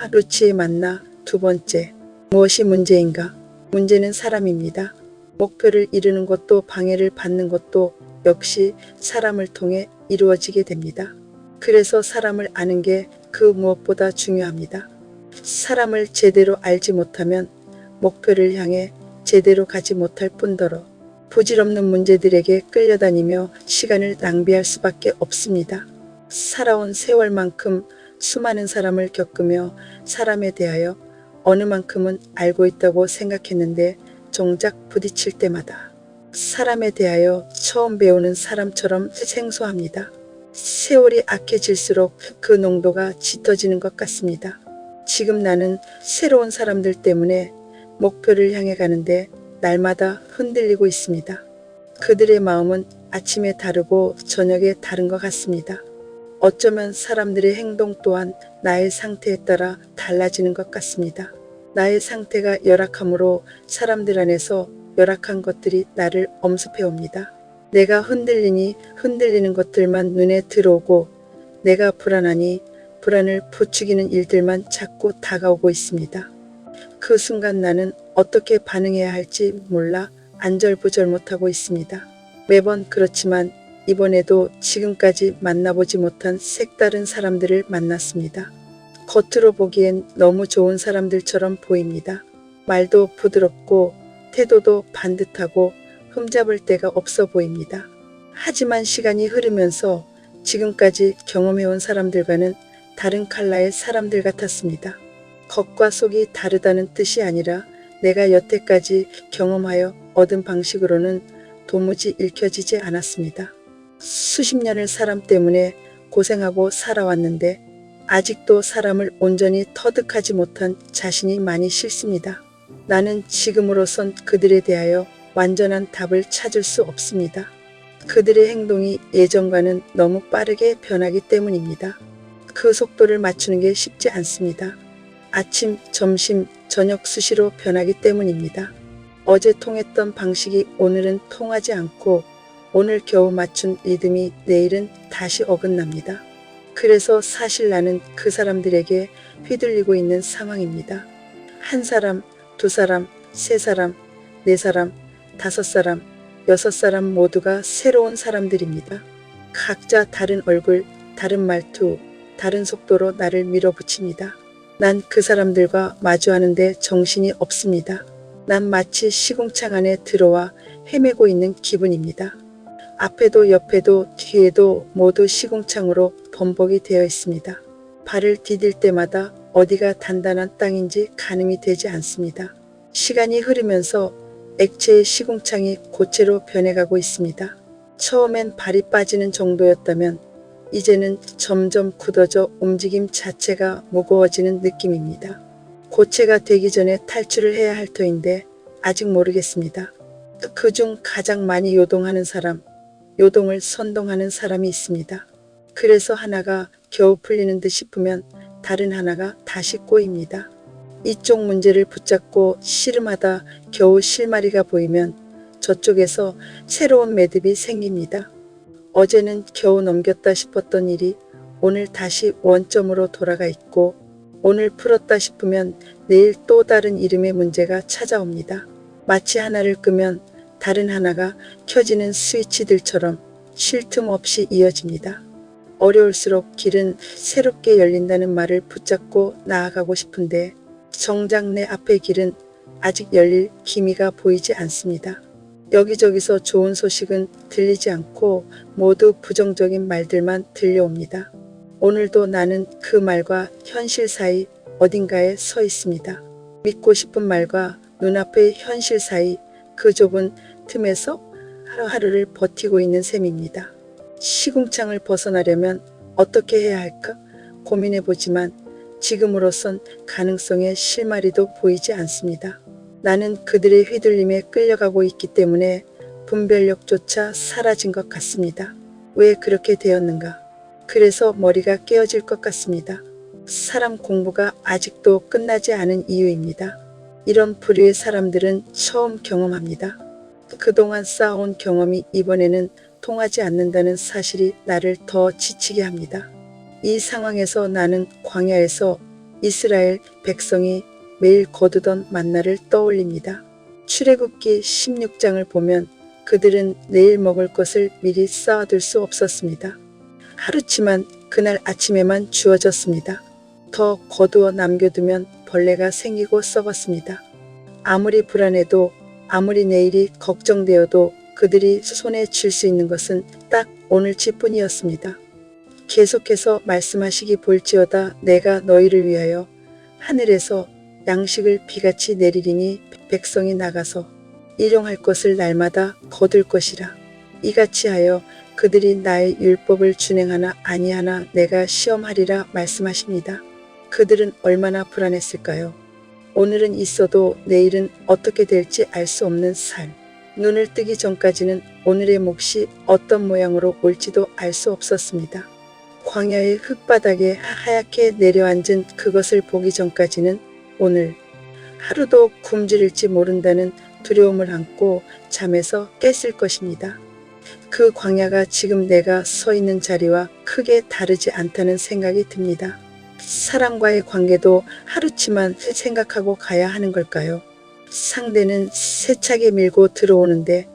루치의 만나 두 번째. 무엇이 문제인가? 문제는 사람입니다. 목표를 이루는 것도 방해를 받는 것도 역시 사람을 통해 이루어지게 됩니다. 그래서 사람을 아는 게 그 무엇보다 중요합니다. 사람을 제대로 알지 못하면 목표를 향해 제대로 가지 못할 뿐더러 부질없는 문제들에게 끌려다니며 시간을 낭비할 수밖에 없습니다. 살아온 세월만큼 수많은 사람을 겪으며 사람에 대하여 어느 만큼은 알고 있다고 생각했는데 정작 부딪힐 때마다 사람에 대하여 처음 배우는 사람처럼 생소합니다. 세월이 악해질수록 그 농도가 짙어지는 것 같습니다. 지금 나는 새로운 사람들 때문에 목표를 향해 가는데 날마다 흔들리고 있습니다. 그들의 마음은 아침에 다르고 저녁에 다른 것 같습니다. 어쩌면 사람들의 행동 또한 나의 상태에 따라 달라지는 것 같습니다. 나의 상태가 열악하므로 사람들 안에서 열악한 것들이 나를 엄습해 옵니다. 내가 흔들리니 흔들리는 것들만 눈에 들어오고 내가 불안하니 불안을 부추기는 일들만 자꾸 다가오고 있습니다. 그 순간 나는 어떻게 반응해야 할지 몰라 안절부절 못하고 있습니다. 매번 그렇지만 이번에도 지금까지 만나보지 못한 색다른 사람들을 만났습니다. 겉으로 보기엔 너무 좋은 사람들처럼 보입니다. 말도 부드럽고 태도도 반듯하고 흠잡을 데가 없어 보입니다. 하지만 시간이 흐르면서 지금까지 경험해온 사람들과는 다른 컬러의 사람들 같았습니다. 겉과 속이 다르다는 뜻이 아니라 내가 여태까지 경험하여 얻은 방식으로는 도무지 읽혀지지 않았습니다. 수십 년을 사람 때문에 고생하고 살아왔는데 아직도 사람을 온전히 터득하지 못한 자신이 많이 싫습니다. 나는 지금으로선 그들에 대하여 완전한 답을 찾을 수 없습니다. 그들의 행동이 예전과는 너무 빠르게 변하기 때문입니다. 그 속도를 맞추는 게 쉽지 않습니다. 아침, 점심, 저녁 수시로 변하기 때문입니다. 어제 통했던 방식이 오늘은 통하지 않고 오늘 겨우 맞춘 리듬이 내일은 다시 어긋납니다. 그래서 사실 나는 그 사람들에게 휘둘리고 있는 상황입니다. 한 사람, 두 사람, 세 사람, 네 사람, 다섯 사람, 여섯 사람 모두가 새로운 사람들입니다. 각자 다른 얼굴, 다른 말투, 다른 속도로 나를 밀어붙입니다. 난 그 사람들과 마주하는데 정신이 없습니다. 난 마치 시궁창 안에 들어와 헤매고 있는 기분입니다. 앞에도 옆에도 뒤에도 모두 시궁창으로 범벅이 되어 있습니다. 발을 디딜 때마다 어디가 단단한 땅인지 가늠이 되지 않습니다. 시간이 흐르면서 액체의 시궁창이 고체로 변해가고 있습니다. 처음엔 발이 빠지는 정도였다면 이제는 점점 굳어져 움직임 자체가 무거워지는 느낌입니다. 고체가 되기 전에 탈출을 해야 할 터인데 아직 모르겠습니다. 그중 가장 많이 요동하는 사람, 요동을 선동하는 사람이 있습니다. 그래서 하나가 겨우 풀리는 듯 싶으면 다른 하나가 다시 꼬입니다. 이쪽 문제를 붙잡고 씨름하다 겨우 실마리가 보이면 저쪽에서 새로운 매듭이 생깁니다. 어제는 겨우 넘겼다 싶었던 일이 오늘 다시 원점으로 돌아가 있고 오늘 풀었다 싶으면 내일 또 다른 이름의 문제가 찾아옵니다. 마치 하나를 끄면 다른 하나가 켜지는 스위치들처럼 쉴 틈 없이 이어집니다. 어려울수록 길은 새롭게 열린다는 말을 붙잡고 나아가고 싶은데 정작 내 앞의 길은 아직 열릴 기미가 보이지 않습니다. 여기저기서 좋은 소식은 들리지 않고 모두 부정적인 말들만 들려옵니다. 오늘도 나는 그 말과 현실 사이 어딘가에 서 있습니다. 믿고 싶은 말과 눈앞의 현실 사이 그 좁은 틈에서 하루하루를 버티고 있는 셈입니다. 시궁창을 벗어나려면 어떻게 해야 할까 고민해보지만 지금으로선 가능성의 실마리도 보이지 않습니다. 나는 그들의 휘둘림에 끌려가고 있기 때문에 분별력조차 사라진 것 같습니다. 왜 그렇게 되었는가? 그래서 머리가 깨어질 것 같습니다. 사람 공부가 아직도 끝나지 않은 이유입니다. 이런 부류의 사람들은 처음 경험합니다. 그동안 쌓아온 경험이 이번에는 통하지 않는다는 사실이 나를 더 지치게 합니다. 이 상황에서 나는 광야에서 이스라엘 백성이 매일 거두던 만나를 떠올립니다. 출애굽기 16장을 보면 그들은 내일 먹을 것을 미리 쌓아둘 수 없었습니다. 하루치만 그날 아침에만 주어졌습니다. 더 거두어 남겨두면 벌레가 생기고 썩었습니다. 아무리 불안해도 아무리 내일이 걱정되어도 그들이 손에 쥘 수 있는 것은 딱 오늘치뿐이었습니다. 계속해서 말씀하시기 볼지어다 내가 너희를 위하여 하늘에서 양식을 비같이 내리리니 백성이 나가서 일용할 것을 날마다 거둘 것이라. 이같이 하여 그들이 나의 율법을 준행하나 아니하나 내가 시험하리라 말씀하십니다. 그들은 얼마나 불안했을까요? 오늘은 있어도 내일은 어떻게 될지 알 수 없는 삶. 눈을 뜨기 전까지는 오늘의 몫이 어떤 모양으로 올지도 알 수 없었습니다. 광야의 흙바닥에 하얗게 내려앉은 그것을 보기 전까지는 오늘 하루도 굶주릴지 모른다는 두려움을 안고 잠에서 깼을 것입니다. 그 광야가 지금 내가 서 있는 자리와 크게 다르지 않다는 생각이 듭니다. 사람과의 관계도 하루치만 생각하고 가야 하는 걸까요? 상대는 세차게 밀고 들어오는데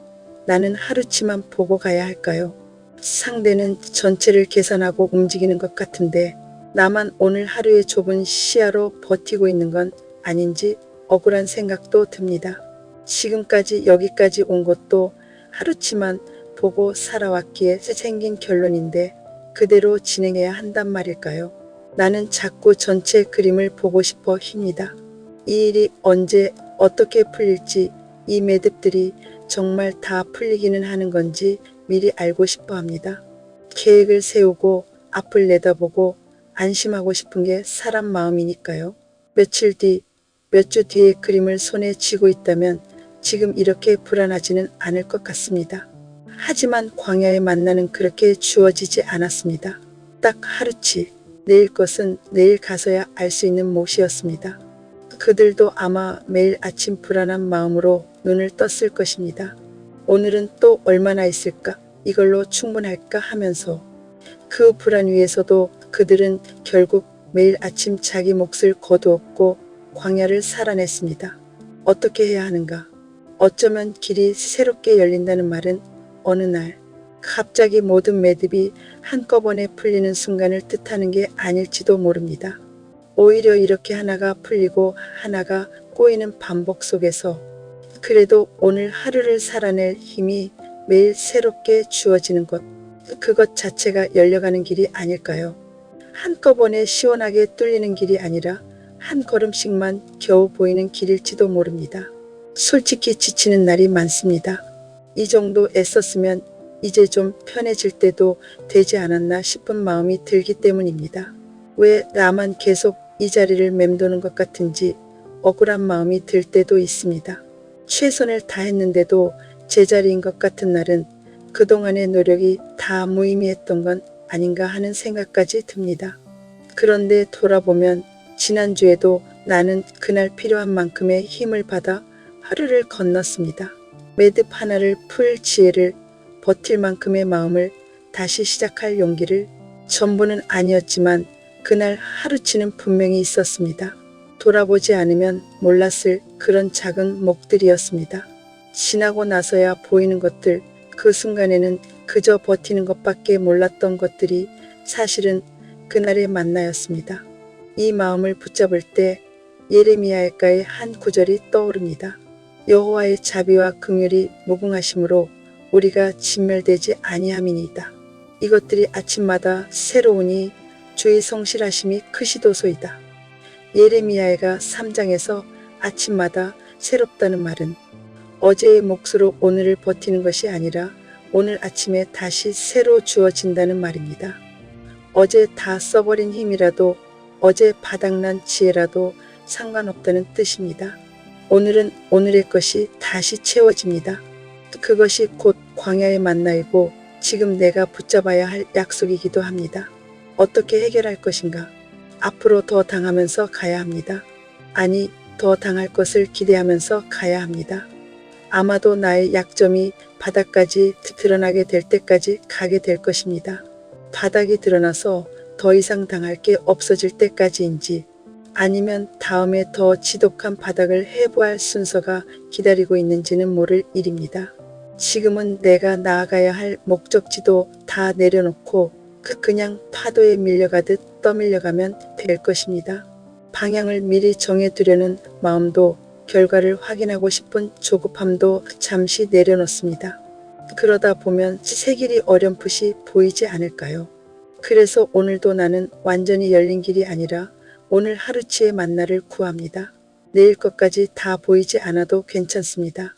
나는 하루치만 보고 가야 할까요? 상대는 전체를 계산하고 움직이는 것 같은데 나만 오늘 하루의 좁은 시야로 버티고 있는 건 아닌지 억울한 생각도 듭니다. 지금까지 여기까지 온 것도 하루치만 보고 살아왔기에 생긴 결론인데 그대로 진행해야 한단 말일까요? 나는 자꾸 전체 그림을 보고 싶어 힙니다. 이 일이 언제 어떻게 풀릴지 이 매듭들이 정말 다 풀리기는 하는 건지 미리 알고 싶어 합니다. 계획을 세우고 앞을 내다보고 안심하고 싶은 게 사람 마음이니까요. 며칠 뒤, 몇 주 뒤의 그림을 손에 쥐고 있다면 지금 이렇게 불안하지는 않을 것 같습니다. 하지만 광야의 만나는 그렇게 주어지지 않았습니다. 딱 하루치, 내일 것은 내일 가서야 알 수 있는 몫이었습니다. 그들도 아마 매일 아침 불안한 마음으로 눈을 떴을 것입니다. 오늘은 또 얼마나 있을까? 이걸로 충분할까? 하면서 그 불안 위에서도 그들은 결국 매일 아침 자기 몫을 거두었고 광야를 살아냈습니다. 어떻게 해야 하는가? 어쩌면 길이 새롭게 열린다는 말은 어느 날 갑자기 모든 매듭이 한꺼번에 풀리는 순간을 뜻하는 게 아닐지도 모릅니다. 오히려 이렇게 하나가 풀리고 하나가 꼬이는 반복 속에서 그래도 오늘 하루를 살아낼 힘이 매일 새롭게 주어지는 것, 그것 자체가 열려가는 길이 아닐까요? 한꺼번에 시원하게 뚫리는 길이 아니라 한 걸음씩만 겨우 보이는 길일지도 모릅니다. 솔직히 지치는 날이 많습니다. 이 정도 애썼으면 이제 좀 편해질 때도 되지 않았나 싶은 마음이 들기 때문입니다. 왜 나만 계속 이 자리를 맴도는 것 같은지 억울한 마음이 들 때도 있습니다. 최선을 다했는데도 제자리인 것 같은 날은 그동안의 노력이 다 무의미했던 건 아닌가 하는 생각까지 듭니다. 그런데 돌아보면 지난주에도 나는 그날 필요한 만큼의 힘을 받아 하루를 건넜습니다. 매듭 하나를 풀 지혜를, 버틸 만큼의 마음을, 다시 시작할 용기를. 전부는 아니었지만 그날 하루치는 분명히 있었습니다. 돌아보지 않으면 몰랐을 그런 작은 몫들이었습니다. 지나고 나서야 보이는 것들, 그 순간에는 그저 버티는 것밖에 몰랐던 것들이 사실은 그날의 만나였습니다. 이 마음을 붙잡을 때 예레미야가의 한 구절이 떠오릅니다. 여호와의 자비와 긍휼이 무궁하심으로 우리가 진멸되지 아니함이니이다. 이것들이 아침마다 새로우니 주의 성실하심이 크시도소이다. 예레미야가 3장에서 아침마다 새롭다는 말은 어제의 몫으로 오늘을 버티는 것이 아니라 오늘 아침에 다시 새로 주어진다는 말입니다. 어제 다 써버린 힘이라도, 어제 바닥난 지혜라도 상관없다는 뜻입니다. 오늘은 오늘의 것이 다시 채워집니다. 그것이 곧 광야의 만나이고 지금 내가 붙잡아야 할 약속이기도 합니다. 어떻게 해결할 것인가? 앞으로 더 당하면서 가야 합니다. 아니, 더 당할 것을 기대하면서 가야 합니다. 아마도 나의 약점이 바닥까지 드러나게 될 때까지 가게 될 것입니다. 바닥이 드러나서 더 이상 당할 게 없어질 때까지인지, 아니면 다음에 더 지독한 바닥을 해부할 순서가 기다리고 있는지는 모를 일입니다. 지금은 내가 나아가야 할 목적지도 다 내려놓고 그냥 파도에 밀려가듯 떠밀려가면 될 것입니다. 방향을 미리 정해두려는 마음도 결과를 확인하고 싶은 조급함도 잠시 내려놓습니다. 그러다 보면 새 길이 어렴풋이 보이지 않을까요? 그래서 오늘도 나는 완전히 열린 길이 아니라 오늘 하루치의 만나를 구합니다. 내일 것까지 다 보이지 않아도 괜찮습니다.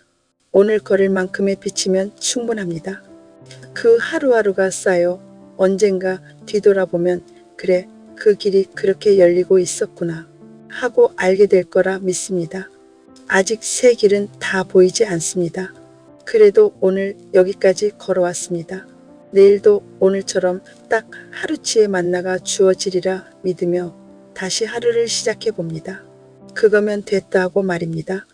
오늘 걸을 만큼의 빛이면 충분합니다. 그 하루하루가 쌓여 언젠가 뒤돌아보면 그래, 그 길이 그렇게 열리고 있었구나 하고 알게 될 거라 믿습니다. 아직 새 길은 다 보이지 않습니다. 그래도 오늘 여기까지 걸어왔습니다. 내일도 오늘처럼 딱 하루치의 만나가 주어지리라 믿으며 다시 하루를 시작해 봅니다. 그거면 됐다고 말입니다.